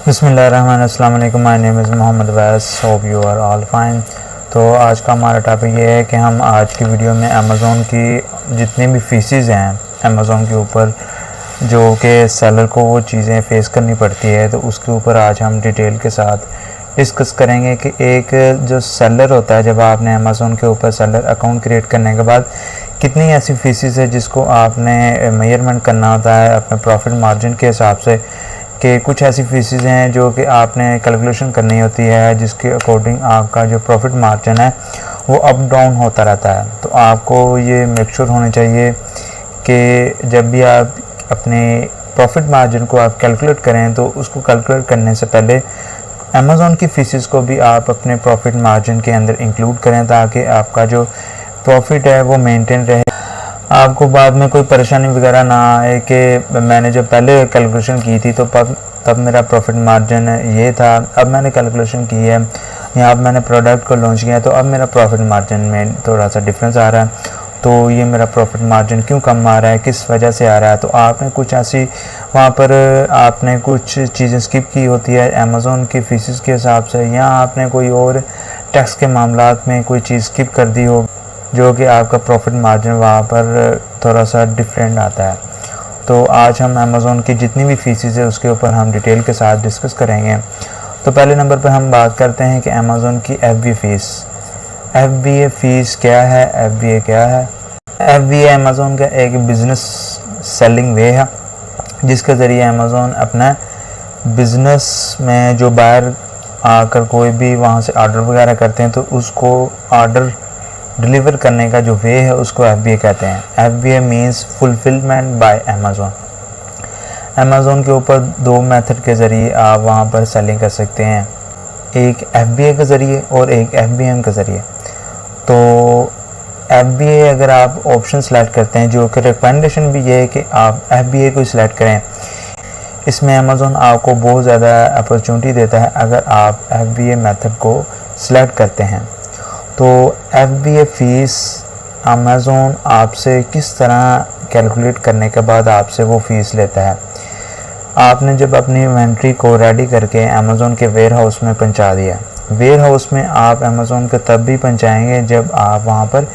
बिस्मिल्लाहिर्रहमानिर्रहीम, अस्सलाम वालेकुम। My name is Mohammad Wais, hope you are all fine. तो आज का हमारा टॉपिक ये है कि हम आज की वीडियो में अमेज़ोन की जितनी भी फ़ीसेस हैं अमेज़ोन के ऊपर जो कि सेलर को वो चीज़ें फ़ेस करनी पड़ती है, तो उसके ऊपर आज हम डिटेल के साथ डिस्कस करेंगे कि एक जो सेलर होता है, जब आपने अमेज़ोन के ऊपर सेलर अकाउंट क्रिएट करने के बाद कितनी ऐसी फ़ीसेस है जिसको आपने मेजरमेंट करना होता है अपने प्रॉफिट मार्जिन के हिसाब से, कि कुछ ऐसी फ़ीसेस हैं जो कि आपने कैलकुलेशन करनी होती है जिसके अकॉर्डिंग आपका जो प्रॉफिट मार्जिन है वो अप डाउन होता रहता है। तो आपको ये मेक श्योर होना चाहिए कि जब भी आप अपने प्रॉफिट मार्जिन को आप कैलकुलेट करें तो उसको कैलकुलेट करने से पहले अमेज़ोन की फ़ीसेस को भी आप अपने प्रॉफिट मार्जिन के अंदर इंक्लूड करें, ताकि आपका जो प्रॉफिट है वो मेंटेन रहे, आपको बाद में कोई परेशानी वगैरह ना आए कि मैंने जब पहले कैलकुलेशन की थी तो तब मेरा प्रॉफिट मार्जिन ये था, अब मैंने कैलकुलेशन की है या अब मैंने प्रोडक्ट को लॉन्च किया तो अब मेरा प्रॉफिट मार्जिन में थोड़ा सा डिफरेंस आ रहा है, तो ये मेरा प्रॉफिट मार्जिन क्यों कम आ रहा है, किस वजह से आ रहा है। तो आपने कुछ ऐसी वहाँ पर आपने कुछ चीज़ें स्किप की होती है अमेज़ोन की फ़ीसेस के हिसाब से, या आपने कोई और टैक्स के मामलात में कोई चीज़ स्किप कर दी हो जो कि आपका प्रॉफिट मार्जिन वहाँ पर थोड़ा सा डिफरेंट आता है। तो आज हम अमेज़ोन की जितनी भी फ़ीसेस है उसके ऊपर हम डिटेल के साथ डिस्कस करेंगे। तो पहले नंबर पर हम बात करते हैं कि अमेज़ोन की FBA फ़ीस। FBA फ़ीस क्या है, FBA क्या है? FBA अमेज़ोन का एक बिज़नेस सेलिंग वे है जिसके ज़रिए अमेज़ोन अपना बिज़नेस में जो बायर आकर कोई भी वहाँ से ऑर्डर वगैरह करते हैं तो उसको ऑर्डर डिलीवर करने का जो वे है उसको FBA कहते हैं। FBA means fulfilment bye Amazon. Amazon के ऊपर दो मेथड के ज़रिए आप वहाँ पर सेलिंग कर सकते हैं, एक FBA के ज़रिए और एक FBM के ज़रिए। तो FBA अगर आप ऑप्शन सेलेक्ट करते हैं, जो कि रिकमेंडेशन भी ये है कि आप FBA को सिलेक्ट करें, इसमें अमेज़ोन आपको बहुत ज़्यादा अपॉर्चुनिटी देता है अगर आप FBA मेथड को सिलेक्ट करते हैं। तो FBA फ़ीस अमेज़ोन आपसे किस तरह कैलकुलेट करने के बाद आपसे वो फ़ीस लेता है। आपने जब अपनी इन्वेंट्री को रेडी करके अमेज़ोन के वेयर हाउस में पहुंचा दिया, वेयर हाउस में आप अमेज़ोन के तब भी पहुंचाएंगे जब आप वहां पर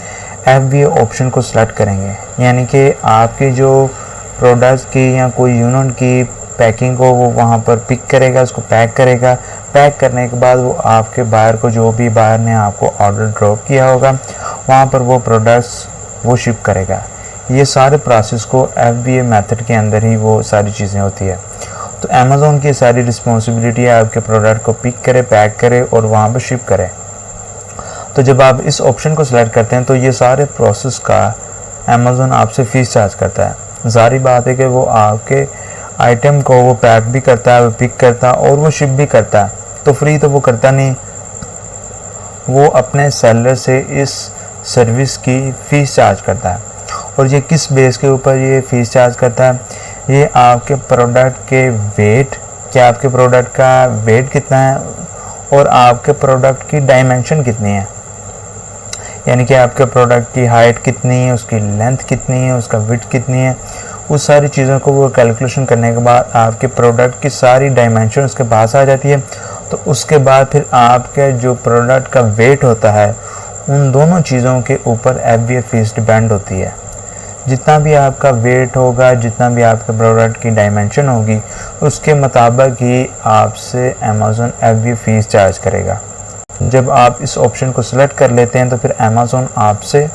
FBA ऑप्शन को सिलेक्ट करेंगे, यानी कि आपके जो प्रोडक्ट्स की या कोई यूनिट की पैकिंग को वो वहाँ पर पिक करेगा, उसको पैक करेगा, पैक करने के बाद वो आपके बायर को, जो भी बायर ने आपको ऑर्डर ड्रॉप किया होगा वहाँ पर वो प्रोडक्ट्स वो शिप करेगा। ये सारे प्रोसेस को FBA मेथड के अंदर ही वो सारी चीज़ें होती है। तो अमेज़ोन की सारी रिस्पॉन्सिबिलिटी है आपके प्रोडक्ट को पिक करे, पैक करे और वहाँ पर शिप करे। तो जब आप इस ऑप्शन को सिलेक्ट करते हैं तो ये सारे प्रोसेस का अमेज़ोन आपसे फ़ीस चार्ज करता है। ज़ाहिर बात है कि वो आपके आइटम को वो पैक भी करता है, वो पिक करता है और वो शिप भी करता है, तो फ्री तो वो करता नहीं, वो अपने सेलर से इस सर्विस की फ़ीस चार्ज करता है। और ये किस बेस के ऊपर ये फ़ीस चार्ज करता है? ये आपके प्रोडक्ट के वेट, क्या आपके प्रोडक्ट का वेट कितना है और आपके प्रोडक्ट की डायमेंशन कितनी है, यानी कि आपके प्रोडक्ट की हाइट कितनी है, उसकी लेंथ कितनी है, उसका विड्थ कितनी है, उस सारी चीज़ों को वो कैलकुलेशन करने के बाद आपके प्रोडक्ट की सारी डायमेंशन उसके पास आ जाती है। तो उसके बाद फिर आपके जो प्रोडक्ट का वेट होता है उन दोनों चीज़ों के ऊपर FBA फ़ीस डिपेंड होती है। जितना भी आपका वेट होगा, जितना भी आपके प्रोडक्ट की डायमेंशन होगी, उसके मुताबिक ही आपसे अमेज़ोन FBA फ़ीस चार्ज करेगा। जब आप इस ऑप्शन को सिलेक्ट कर लेते हैं तो फिर अमेज़ोन आपसे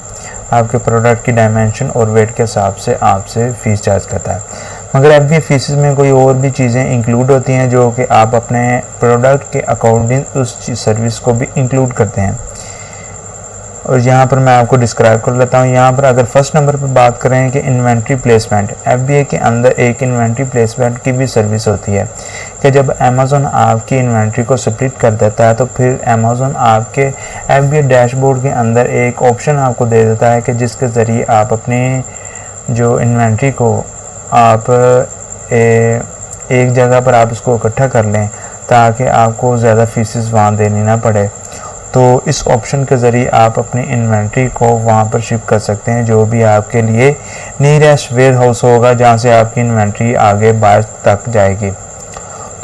आपके प्रोडक्ट की डायमेंशन और वेट के हिसाब से आपसे फ़ीस चार्ज करता है। मगर FBA फ़ीस में कोई और भी चीज़ें इंक्लूड होती हैं जो कि आप अपने प्रोडक्ट के अकॉर्डिंग उस सर्विस को भी इंक्लूड करते हैं, और यहाँ पर मैं आपको डिस्क्राइब कर लेता हूँ। यहाँ पर अगर फर्स्ट नंबर पर बात करें कि इन्वेंट्री प्लेसमेंट, FBA के अंदर एक इन्वेंट्री प्लेसमेंट की भी सर्विस होती है कि जब अमेज़ोन आपकी इन्वेंट्री को स्प्लिट कर देता है तो फिर अमेज़ोन आपके FBA डैशबोर्ड के अंदर एक ऑप्शन आपको दे देता है कि जिसके ज़रिए आप अपनी जो इन्वेंट्री को आप एक जगह पर आप उसको इकट्ठा कर लें ताकि आपको ज़्यादा फ़ीसेस वहाँ देनी ना पड़े। तो इस ऑप्शन के ज़रिए आप अपनी इन्वेंट्री को वहाँ पर शिप कर सकते हैं, जो भी आपके लिए नियरेस्ट वेयर हाउस होगा जहाँ से आपकी इन्वेंट्री आगे बाहर तक जाएगी।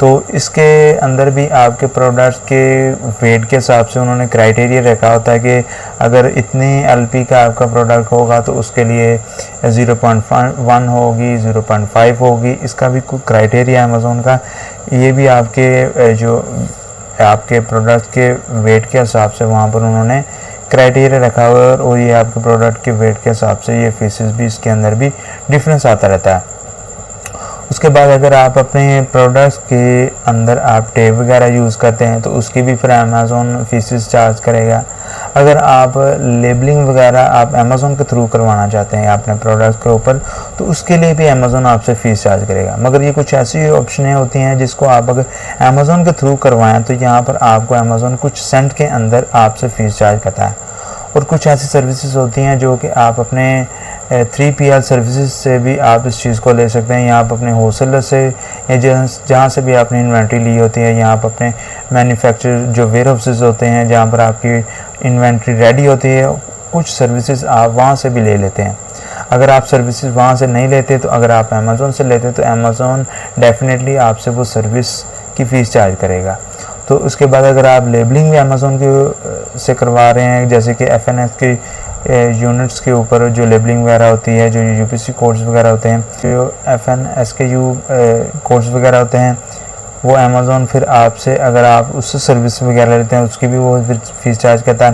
तो इसके अंदर भी आपके प्रोडक्ट्स के वेट के हिसाब से उन्होंने क्राइटेरिया रखा होता है कि अगर इतनी एलपी का आपका प्रोडक्ट होगा तो उसके लिए 0.1 होगी, 0.5 होगी। इसका भी कोई क्राइटेरिया अमेज़ोन का, ये भी आपके जो आपके प्रोडक्ट के वेट के हिसाब से वहाँ पर उन्होंने क्राइटेरिया रखा हुआ है, और ये आपके प्रोडक्ट के वेट के हिसाब से ये फीसेस भी इसके अंदर भी डिफरेंस आता रहता है। उसके बाद अगर आप अपने प्रोडक्ट्स के अंदर आप टैग वगैरह यूज़ करते हैं तो उसकी भी फिर अमेज़ोन फीसेस चार्ज करेगा। अगर आप लेबलिंग वगैरह आप अमेज़ोन के थ्रू करवाना चाहते हैं अपने प्रोडक्ट्स के ऊपर, तो उसके लिए भी अमेज़ोन आपसे फ़ीस चार्ज करेगा। मगर ये कुछ ऐसी ऑप्शनें होती हैं जिसको आप अगर अमेज़ोन के थ्रू करवाएं तो यहाँ पर आपको अमेज़ोन कुछ सेंट के अंदर आपसे फ़ीस चार्ज करता है। और कुछ ऐसी सर्विसेज होती हैं जो कि आप अपने 3PL सर्विसेज से भी आप इस चीज़ को ले सकते हैं, या आप अपने होलसेलर से या जहाँ से भी आपने इन्वेंट्री ली होती है, या आप अपने मैन्युफैक्चर जो वेयर हाउसेज होते हैं जहाँ पर आपकी इन्वेंट्री रेडी होती है, कुछ सर्विसेज आप वहाँ से भी ले लेते हैं। अगर आप सर्विसेज वहाँ से नहीं लेते तो अगर आप अमेज़ोन से लेते तो अमेज़ोन डेफिनेटली आपसे वो सर्विस की फ़ीस चार्ज करेगा। तो उसके बाद अगर आप लेबलिंग भी अमेज़ोन के से करवा रहे हैं, जैसे कि FNS की यूनिट्स के ऊपर जो लेबलिंग वगैरह होती है, जो UPC कोड्स वगैरह होते हैं, जो FNSKU कोड्स वगैरह होते हैं, वो अमेज़ोन फिर आपसे अगर आप उससे सर्विस वगैरह लेते हैं उसकी भी वो फिर फीस चार्ज करता है।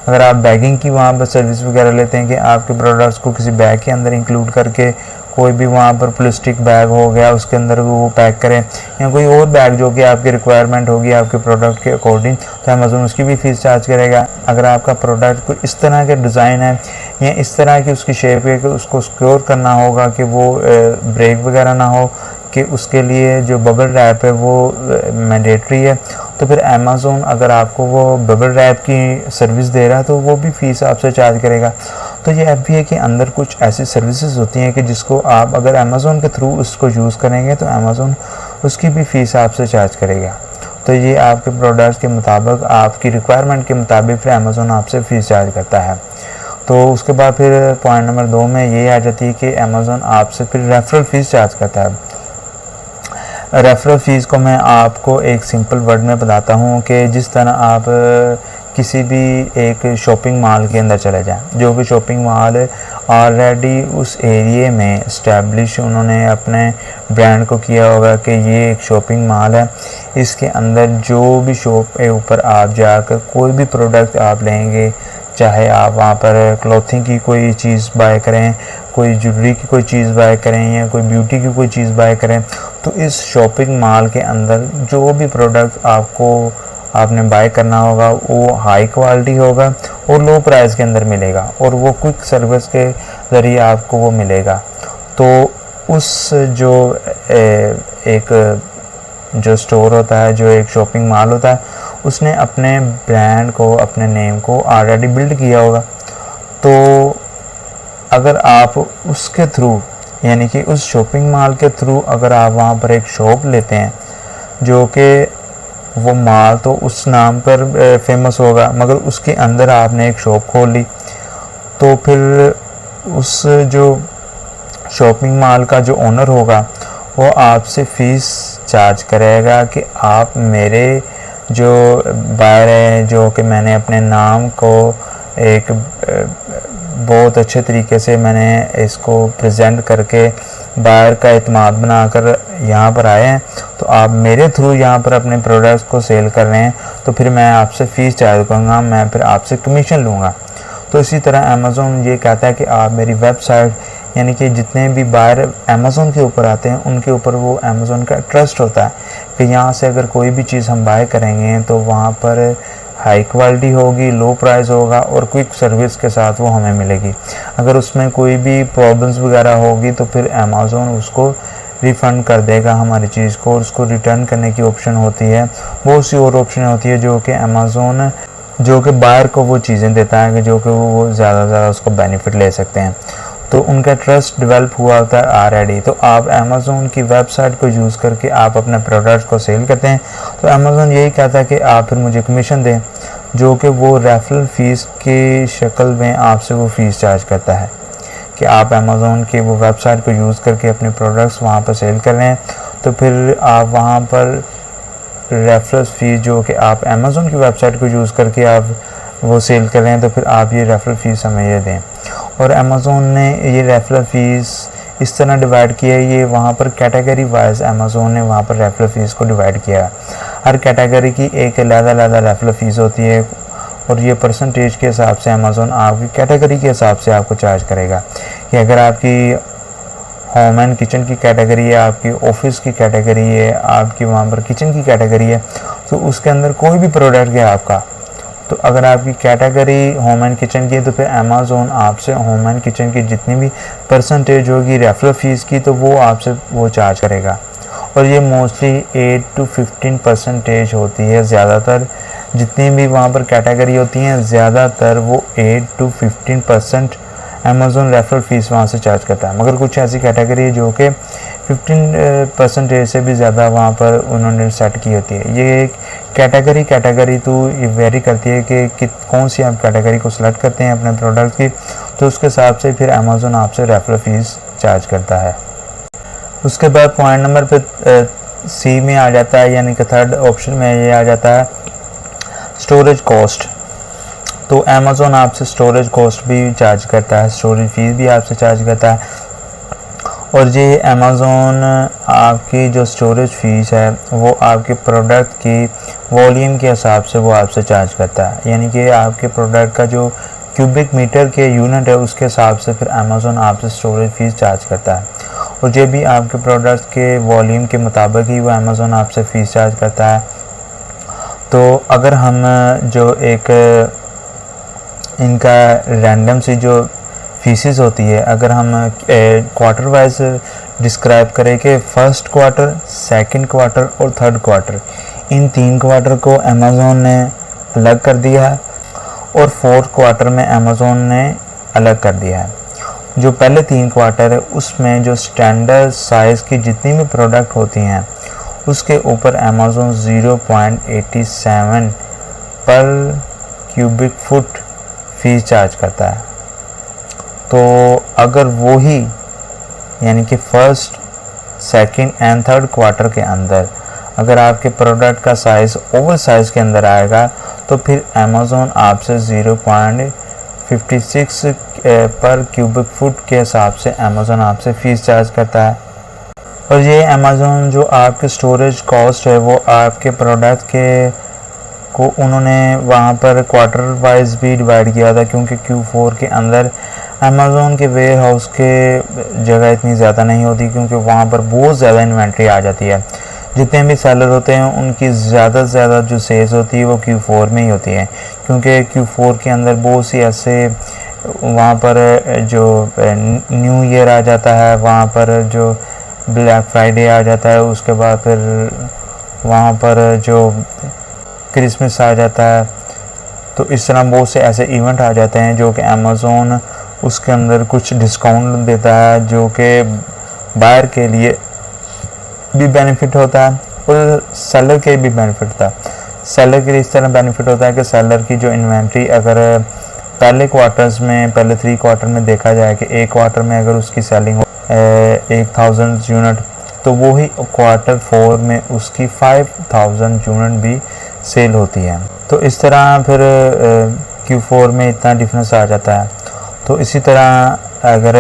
अगर आप बैगिंग की वहाँ पर सर्विस वगैरह लेते हैं कि आपके प्रोडक्ट्स को किसी बैग के अंदर इंक्लूड करके कोई भी वहाँ पर प्लास्टिक बैग हो गया उसके अंदर वो पैक करें, या कोई और बैग जो कि आपकी रिक्वायरमेंट होगी आपके प्रोडक्ट के अकॉर्डिंग, तो अमेज़ोन उसकी भी फ़ीस चार्ज करेगा। अगर आपका प्रोडक्ट कोई इस तरह के डिज़ाइन है या इस तरह की उसकी शेप है कि उसको सिक्योर करना होगा कि वो ब्रेक वगैरह ना हो, कि उसके लिए जो बबल रैप है वो मैंडेटरी है, तो फिर अमेज़ोन अगर आपको वो बबल रैप की सर्विस दे रहा है तो वो भी फ़ीस आपसे चार्ज करेगा। तो ये FBA के अंदर कुछ ऐसी सर्विसेज होती हैं कि जिसको आप अगर अमेज़ोन के थ्रू उसको यूज़ करेंगे तो अमेज़ोन उसकी भी फ़ीस आपसे चार्ज करेगा। तो ये आपके प्रोडक्ट्स के मुताबिक आपकी रिक्वायरमेंट के मुताबिक फिर अमेज़ोन आपसे फ़ीस चार्ज करता है। तो उसके बाद फिर पॉइंट नंबर 2 में ये आ जाती है कि अमेज़ोन आपसे फिर रेफरल फ़ीस चार्ज करता है। रेफरल फ़ीस को मैं आपको एक सिंपल वर्ड में बताता हूँ कि जिस तरह आप किसी भी एक शॉपिंग मॉल के अंदर चले जाएं, जो कि शॉपिंग मॉल ऑलरेडी उस एरिए में इस्टेब्लिश उन्होंने अपने ब्रांड को किया होगा कि ये एक शॉपिंग मॉल है, इसके अंदर जो भी शॉप के ऊपर आप जाकर कोई भी प्रोडक्ट आप लेंगे, चाहे आप वहाँ पर क्लॉथिंग की कोई चीज़ बाय करें, कोई ज्वेलरी की कोई चीज़ बाय करें, या कोई ब्यूटी की कोई चीज़ बाय करें, तो इस शॉपिंग मॉल के अंदर जो भी प्रोडक्ट आपने बाय करना होगा वो हाई क्वालिटी होगा और लो प्राइस के अंदर मिलेगा, और वो क्विक सर्विस के ज़रिए आपको वो मिलेगा। तो उस जो स्टोर होता है, जो एक शॉपिंग मॉल होता है, उसने अपने ब्रांड को, अपने नेम को ऑलरेडी बिल्ड किया होगा। तो अगर आप उसके थ्रू, यानी कि उस शॉपिंग मॉल के थ्रू अगर आप वहाँ पर एक शॉप लेते हैं, जो कि वो मॉल तो उस नाम पर फेमस होगा, मगर उसके अंदर आपने एक शॉप खोल ली, तो फिर उस जो शॉपिंग मॉल का जो ओनर होगा वो आपसे फ़ीस चार्ज करेगा कि आप मेरे जो बायर हैं, जो कि मैंने अपने नाम को एक बहुत अच्छे तरीके से मैंने इसको प्रेजेंट करके बायर का एतमाद बनाकर यहाँ पर आए हैं, तो आप मेरे थ्रू यहाँ पर अपने प्रोडक्ट्स को सेल कर रहे हैं, तो फिर मैं आपसे फ़ीस चार्ज करूँगा, मैं फिर आपसे कमीशन लूँगा। तो इसी तरह अमेज़ोन ये कहता है कि आप मेरी वेबसाइट, यानी कि जितने भी बायर अमेज़ोन के ऊपर आते हैं उनके ऊपर वो अमेज़ोन का ट्रस्ट होता है कि यहाँ से अगर कोई भी चीज़ हम बाय करेंगे तो वहाँ पर हाई क्वालिटी होगी, लो प्राइस होगा और क्विक सर्विस के साथ वो हमें मिलेगी। अगर उसमें कोई भी प्रॉब्लम्स वगैरह होगी तो फिर अमेज़ोन उसको रिफ़ंड कर देगा हमारी चीज़ को, और उसको रिटर्न करने की ऑप्शन होती है। बहुत सी और ऑप्शन होती है जो कि अमेज़ोन जो कि बायर को वो चीज़ें देता है कि जो कि वो ज़्यादा से ज़्यादा उसको बेनिफिट ले सकते हैं। तो उनका ट्रस्ट डेवलप हुआ होता है ऑलरेडी। तो आप अमेज़ोन की वेबसाइट को यूज़ करके आप अपने प्रोडक्ट्स को सेल करते हैं, तो अमेज़ोन यही कहता है कि आप फिर मुझे कमीशन दें, जो कि वो रेफरल फ़ीस की शक्ल में आपसे वो फ़ीस चार्ज करता है कि आप अमेज़ोन की वो वेबसाइट को यूज़ करके अपने प्रोडक्ट्स वहाँ पर सेल कर रहे हैं। तो फिर आप वहाँ पर रेफरल फीस जो कि आप अमेज़ोन की वेबसाइट को यूज़ करके आप वो सेल कर रहे हैं, तो फिर आप ये रेफरल फ़ीस हमें ये दें। और अमेज़ोन ने ये रेफरल फ़ीस इस तरह डिवाइड किया है, ये वहाँ पर कैटेगरी वाइज अमेज़ोन ने वहाँ पर रेफरल फ़ीस को डिवाइड किया है। हर कैटेगरी की एक अलग-अलग रेफरल फ़ीस होती है और ये परसेंटेज के हिसाब से अमेज़ोन आपकी कैटेगरी के हिसाब से आपको चार्ज करेगा कि अगर आपकी होम एंड किचन की कैटेगरी है, आपकी ऑफिस की कैटेगरी है, आपकी वहाँ पर किचन की कैटेगरी है, तो उसके अंदर कोई भी प्रोडक्ट है आपका, तो अगर आपकी कैटेगरी होम एंड किचन की है तो फिर अमेज़ोन आपसे होम एंड किचन की जितनी भी परसेंटेज होगी रेफरल फ़ीस की, तो वो आपसे वो चार्ज करेगा। और ये मोस्टली 8 to 15% होती है। ज़्यादातर जितनी भी वहाँ पर कैटेगरी होती हैं, ज़्यादातर वो 8 to 15% अमेज़ोन रेफरल फ़ीस वहाँ से चार्ज करता है। मगर कुछ ऐसी कैटेगरी है जो कि 15% से भी ज़्यादा वहाँ पर उन्होंने सेट की होती है। ये एक कैटेगरी तो ये वेरी करती है कि कौन सी आप कैटेगरी को सिलेक्ट करते हैं अपने प्रोडक्ट की, तो उसके हिसाब से फिर अमेज़ोन आपसे रेफरल फ़ीस चार्ज करता है। उसके बाद पॉइंट नंबर पे सी में आ जाता है, यानी कि थर्ड ऑप्शन में ये आ जाता है स्टोरेज कॉस्ट। तो अमेज़ोन आपसे स्टोरेज कॉस्ट भी चार्ज करता है, स्टोरेज फ़ीस भी आपसे चार्ज करता है। और ये अमेज़ोन आपकी जो स्टोरेज फ़ीस है वो आपके प्रोडक्ट की वॉल्यूम के हिसाब से वो आपसे चार्ज करता है, यानी कि आपके प्रोडक्ट का जो क्यूबिक मीटर के यूनिट है उसके हिसाब से फिर अमेज़ोन आपसे स्टोरेज फ़ीस चार्ज करता है। और ये भी आपके प्रोडक्ट के वॉल्यूम के मुताबिक ही वो अमेज़ोन आपसे फ़ीस चार्ज करता है। तो अगर हम जो एक इनका रैंडम सी जो फीसिस होती है, अगर हम क्वार्टर वाइज डिस्क्राइब करें कि फर्स्ट क्वार्टर, सेकंड क्वार्टर और थर्ड क्वार्टर, इन 3 क्वार्टर को अमेज़ोन ने अलग कर दिया है और फोर्थ क्वार्टर में अमेज़ोन ने अलग कर दिया है। जो पहले 3 क्वार्टर है उसमें जो स्टैंडर्ड साइज़ की जितनी भी प्रोडक्ट होती हैं उसके ऊपर अमेज़ोन 0.87 पर क्यूबिक फुट फ़ीस चार्ज करता है। तो अगर वो ही यानी कि first, second and third quarter के अंदर अगर आपके प्रोडक्ट का साइज़ ओवर साइज़ के अंदर आएगा तो फिर अमेज़ोन आपसे 0.56 पर क्यूबिक फुट के हिसाब से अमेज़ोन आपसे फ़ीस चार्ज करता है। और ये अमेज़ोन जो आपके स्टोरेज कॉस्ट है वो आपके प्रोडक्ट के को उन्होंने वहाँ पर क्वार्टर वाइज भी डिवाइड किया था, क्योंकि Q4 के अंदर अमेज़ोन के वेयर हाउस के जगह इतनी ज़्यादा नहीं होती, क्योंकि वहाँ पर बहुत ज़्यादा इन्वेंट्री आ जाती है। जितने भी सेलर होते हैं उनकी ज़्यादा से ज़्यादा जो सेल्स होती है वो Q4 में ही होती है, क्योंकि Q4 के अंदर बहुत सी ऐसे वहाँ पर जो न्यू ईयर आ जाता है, वहाँ पर जो ब्लैक फ्राइडे आ जाता है, उसके बाद फिर वहाँ पर जो क्रिसमस आ जाता है। तो इस तरह बहुत से ऐसे इवेंट आ जाते हैं जो कि अमेज़ोन उसके अंदर कुछ डिस्काउंट देता है, जो कि बायर के लिए भी बेनिफिट होता है और सेलर के भी बेनिफिट होता है। सेलर के लिए इस तरह बेनिफिट होता है कि सेलर की जो इन्वेंट्री अगर पहले क्वार्टर्स में, पहले 3 क्वार्टर में देखा जाए कि एक क्वार्टर में अगर उसकी सेलिंग हो 1000 यूनिट, तो वो ही क्वार्टर 4 में उसकी 5000 यूनिट भी सेल होती है। तो इस तरह फिर Q4 में इतना डिफरेंस आ जाता है। तो इसी तरह अगर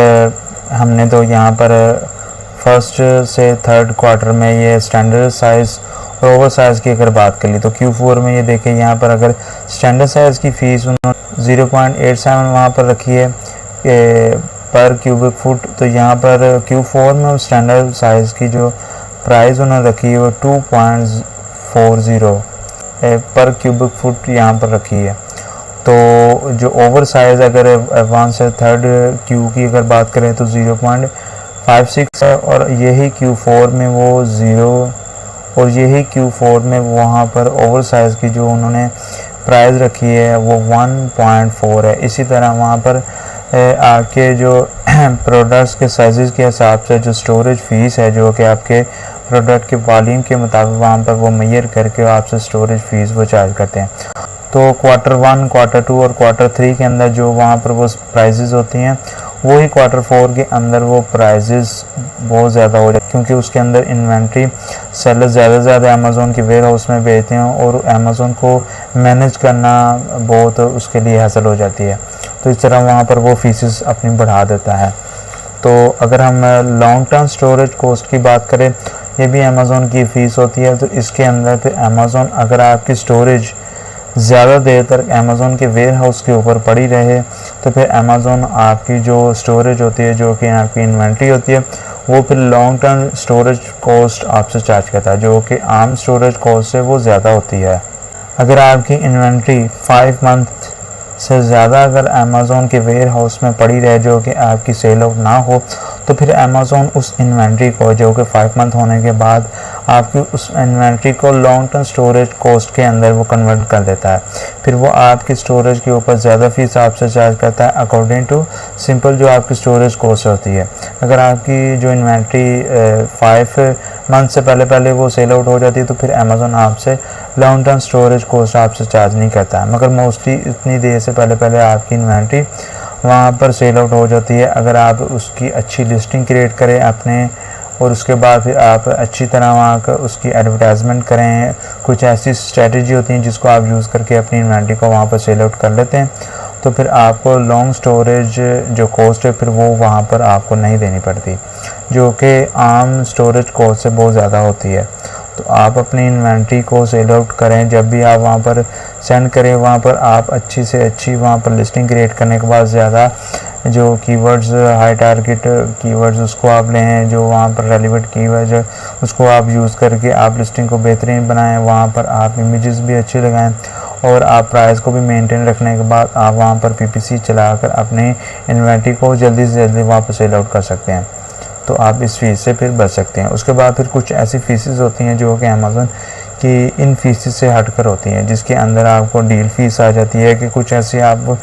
हमने तो यहाँ पर फर्स्ट से थर्ड क्वार्टर में ये स्टैंडर्ड साइज़ और ओवर साइज़ की अगर बात कर ली, तो Q4 में ये देखें यहाँ पर अगर स्टैंडर्ड साइज़ की फ़ीस उन्होंने 0.87 वहाँ पर रखी है पर क्यूबिक फुट, तो यहाँ पर Q4 में स्टैंडर्ड साइज़ की जो प्राइस उन्होंने रखी है वो 2.40 पर क्यूबिक फुट यहाँ पर रखी है। तो जो ओवर साइज़ अगर 1 से थर्ड क्यू की अगर बात करें तो 0.56 है, और यही Q4 में वो 0, और यही Q4 में वहाँ पर ओवर साइज़ की जो उन्होंने प्राइस रखी है वो 1.4 है। इसी तरह वहाँ पर आपके जो प्रोडक्ट्स के साइज़ के हिसाब से जो स्टोरेज फ़ीस है, जो कि आपके प्रोडक्ट के वॉल्यूम के मुताबिक वहाँ पर वो मेजर करके आपसे स्टोरेज फ़ीस वो चार्ज करते हैं। तो क्वार्टर 1, क्वार्टर 2 और क्वार्टर 3 के अंदर जो वहाँ पर वो प्राइसेस होती हैं वही Q4 के अंदर वो प्राइजेस बहुत ज़्यादा हो जाए, क्योंकि उसके अंदर इन्वेंट्री सेलर ज़्यादा अमेज़ोन के वेयर हाउस में भेजते हैं और अमेज़ोन को मैनेज करना बहुत उसके लिए हासिल हो जाती है। तो इस तरह वहाँ पर वो फीसेस अपनी बढ़ा देता है। तो अगर हम लॉन्ग टर्म स्टोरेज कॉस्ट की बात करें, ये भी अमेज़ोन की फ़ीस होती है। तो इसके अंदर फिर अमेज़ोन अगर आपकी स्टोरेज ज़्यादा देर तक अमेज़ोन के वेयर हाउस के ऊपर पड़ी रहे, तो फिर अमेज़ोन आपकी जो स्टोरेज होती है, जो कि आपकी इन्वेंट्री होती है, वो फिर लॉन्ग टर्म स्टोरेज कॉस्ट आपसे चार्ज करता है, जो कि आम स्टोरेज कॉस्ट से वो ज़्यादा होती है। अगर आपकी इन्वेंट्री 5 मंथ से ज़्यादा अगर अमेज़ोन के वेयर हाउस में पड़ी रहे, जो कि आपकी सेल आउट ना हो, तो फिर अमेज़ोन उस इन्वेंट्री को, जो कि 5 मंथ होने के बाद आपकी उस इन्वेंट्री को लॉन्ग टर्म स्टोरेज कॉस्ट के अंदर वो कन्वर्ट कर देता है। फिर वो आपकी स्टोरेज के ऊपर ज़्यादा फीस आपसे चार्ज करता है अकॉर्डिंग टू सिंपल जो आपकी स्टोरेज कॉस्ट होती है। अगर आपकी जो इन्वेंट्री 5 मंथ से पहले वो सेल आउट हो जाती है, तो फिर अमेज़ोन आपसे लॉन्ग टर्म स्टोरेज कॉस्ट आपसे चार्ज नहीं करता है। मगर मोस्टली इतनी देर से पहले आपकी इन्वेंट्री वहाँ पर सेल आउट हो जाती है। अगर आप उसकी अच्छी लिस्टिंग क्रिएट करें अपने, और उसके बाद फिर आप अच्छी तरह वहाँ का उसकी एडवर्टाइजमेंट करें, कुछ ऐसी स्ट्रेटजी होती हैं जिसको आप यूज़ करके अपनी इन्वेंट्री को वहाँ पर सेल आउट कर लेते हैं, तो फिर आपको लॉन्ग स्टोरेज जो कॉस्ट है फिर वो वहाँ पर आपको नहीं देनी पड़ती, जो कि आम स्टोरेज कॉस्ट से बहुत ज़्यादा होती है। तो आप अपनी इन्वेंट्री को सेल आउट करें, जब भी आप वहाँ पर सेंड करें, वहाँ पर आप अच्छी से अच्छी वहाँ पर लिस्टिंग क्रिएट करने के बाद ज़्यादा जो कीवर्ड्स, हाई टारगेट कीवर्ड्स, उसको आप लें, जो वहाँ पर रेलिवेंट कीवर्ड्स है उसको आप यूज़ करके आप लिस्टिंग को बेहतरीन बनाएं। वहाँ पर आप इमेजेस भी अच्छे लगाएं और आप प्राइस को भी मेंटेन रखने के बाद आप वहाँ पर PPC चलाकर अपनी इन्वेंट्री को जल्दी से जल्दी वहाँ पर सेल आउट कर सकते हैं। तो आप इस फीस से फिर बच सकते हैं। उसके बाद फिर कुछ ऐसी फीसेस होती हैं जो कि अमेज़ोन की इन फीसेस से हटकर होती हैं, जिसके अंदर आपको डील फीस आ जाती है कि कुछ ऐसे आप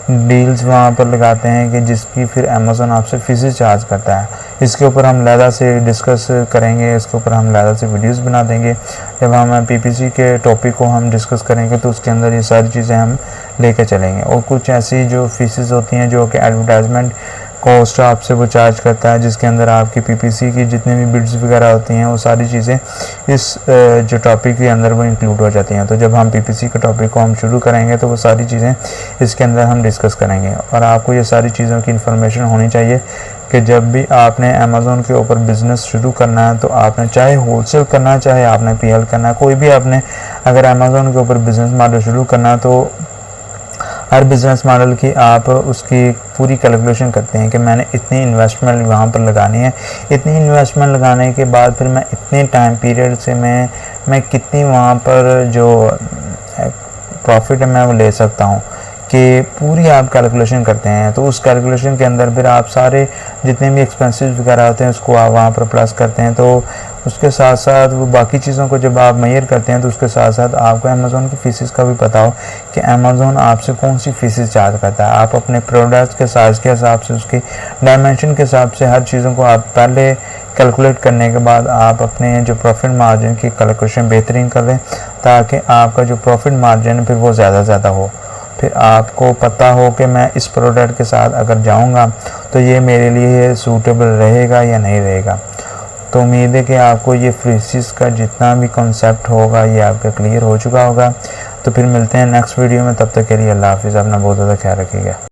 डील्स वहाँ पर लगाते हैं कि जिसकी फिर अमेज़ोन आपसे फीसेस चार्ज करता है। इसके ऊपर हम ज़्यादा से डिस्कस करेंगे, इसके ऊपर हम ज़्यादा से वीडियोस बना देंगे। जब हम PPC के टॉपिक को हम डिस्कस करेंगे तो उसके अंदर ये सारी चीज़ें हम लेकर चलेंगे। और कुछ ऐसी जो फीसेस होती हैं जो कि एडवर्टाइजमेंट कॉस्ट आपसे वो चार्ज करता है, जिसके अंदर आपकी PPC की जितनी भी बिड्स वगैरह होती हैं वो सारी चीज़ें इस जो टॉपिक के अंदर वो इंक्लूड हो जाती हैं। तो जब हम PPC के टॉपिक को हम शुरू करेंगे तो वो सारी चीज़ें इसके अंदर हम डिस्कस करेंगे। और आपको ये सारी चीज़ों की इन्फॉर्मेशन होनी चाहिए कि जब भी आपने अमेज़ोन के ऊपर बिज़नेस शुरू करना है, तो आपने चाहे होलसेल करना है, चाहे आपने PL करना है, कोई भी आपने अगर अमेज़ोन के ऊपर बिज़नेस मॉडल शुरू करना है, तो हर बिज़नेस मॉडल की आप उसकी पूरी कैलकुलेशन करते हैं कि मैंने इतनी इन्वेस्टमेंट वहाँ पर लगानी है। इतनी इन्वेस्टमेंट लगाने के बाद फिर मैं इतने टाइम पीरियड से मैं कितनी वहाँ पर जो प्रॉफिट है मैं वो ले सकता हूँ, कि पूरी आप कैलकुलेशन करते हैं। तो उस कैलकुलेशन के अंदर फिर आप सारे जितने भी एक्सपेंसेस वगैरह होते हैं उसको आप वहाँ पर प्लस करते हैं। तो उसके साथ साथ वो बाकी चीज़ों को जब आप मेजर करते हैं तो उसके साथ साथ आपको अमेज़ोन की फ़ीसेस का भी पता हो कि अमेज़ोन आपसे कौन सी फ़ीसेस चार्ज करता है। आप अपने प्रोडक्ट्स के साइज़ के हिसाब से, उसकी डायमेंशन के हिसाब से हर चीज़ों को आप पहले कैलकुलेट करने के बाद आप अपने जो प्रॉफिट मार्जिन की कैलकुलेशन बेहतरीन कर लें, ताकि आपका जो प्रॉफिट मार्जिन फिर वो ज़्यादा हो। फिर आपको पता हो कि मैं इस प्रोडक्ट के साथ अगर जाऊंगा तो ये मेरे लिए सूटेबल रहेगा या नहीं रहेगा। तो उम्मीद है कि आपको ये फीसेस का जितना भी कॉन्सेप्ट होगा ये आपका क्लियर हो चुका होगा। तो फिर मिलते हैं नेक्स्ट वीडियो में, तब तक के लिए अल्लाह हाफिज़। अपना बहुत ज़्यादा ख्याल रखिएगा।